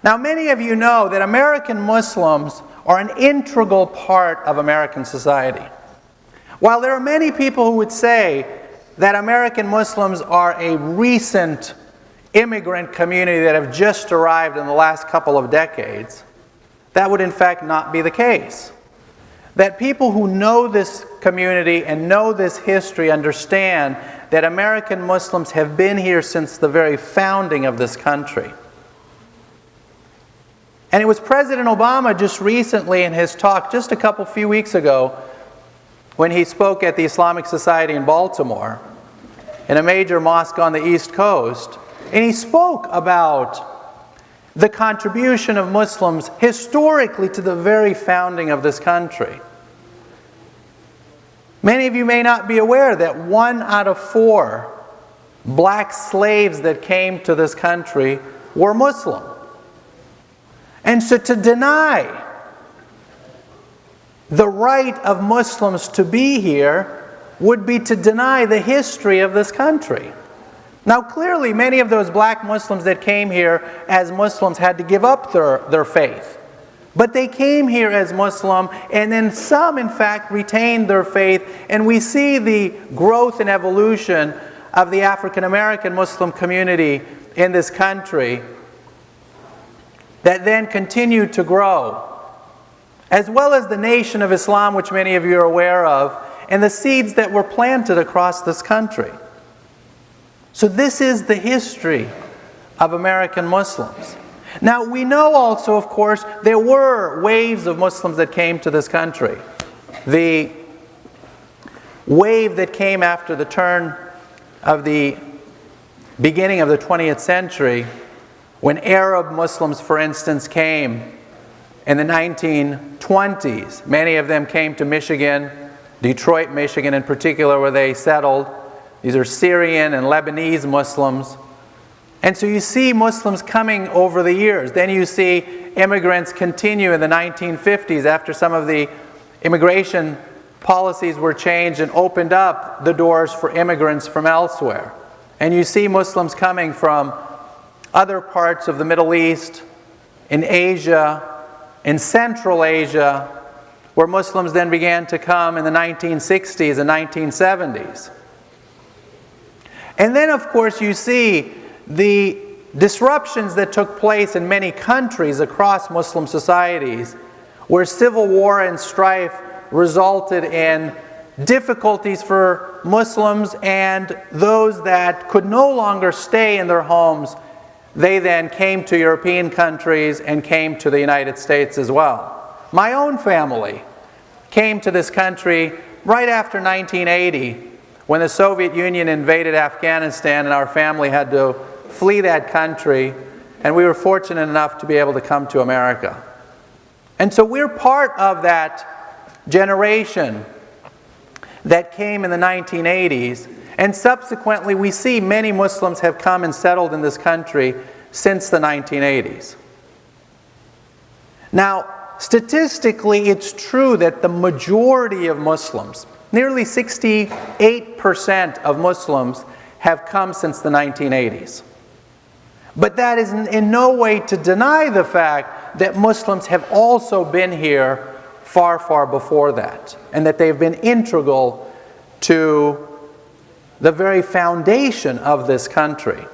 Now, many of you know that American Muslims are an integral part of American society. While there are many people who would say that American Muslims are a recent immigrant community that have just arrived in the last couple of decades, that would in fact not be the case. That people who know this community and know this history understand that American Muslims have been here since the very founding of this country. And it was President Obama just recently in his talk, just a few weeks ago, when he spoke at the Islamic Society in Baltimore, in a major mosque on the East Coast, and he spoke about the contribution of Muslims historically to the very founding of this country. Many of you may not be aware that 1 out of 4 black slaves that came to this country were Muslim. And so to deny the right of Muslims to be here would be to deny the history of this country. Now clearly many of those black Muslims that came here as Muslims had to give up their faith. But they came here as Muslim, and then some in fact retained their faith, and we see the growth and evolution of the African American Muslim community in this country that then continued to grow, as well as the Nation of Islam, which many of you are aware of, and the seeds that were planted across this country. So this is the history of American Muslims. Now we know also, of course, there were waves of Muslims that came to this country. The wave that came after the turn of the beginning of the 20th century, when Arab Muslims, for instance, came in the 1920s. Many of them came to Michigan, Detroit, Michigan in particular, where they settled. These are Syrian and Lebanese Muslims. And so you see Muslims coming over the years. Then you see immigrants continue in the 1950s after some of the immigration policies were changed and opened up the doors for immigrants from elsewhere. And you see Muslims coming from other parts of the Middle East, in Asia, in Central Asia, where Muslims then began to come in the 1960s and 1970s. And then, of course, you see the disruptions that took place in many countries across Muslim societies, where civil war and strife resulted in difficulties for Muslims, and those that could no longer stay in their homes, they then came to European countries and came to the United States as well. My own family came to this country right after 1980, when the Soviet Union invaded Afghanistan, and our family had to flee that country, and we were fortunate enough to be able to come to America. And so we're part of that generation that came in the 1980s, and subsequently we see many Muslims have come and settled in this country since the 1980s. Now, statistically, it's true that the majority of Muslims, nearly 68% of Muslims, have come since the 1980s. But that is in no way to deny the fact that Muslims have also been here far, far before that, and that they've been integral to the very foundation of this country.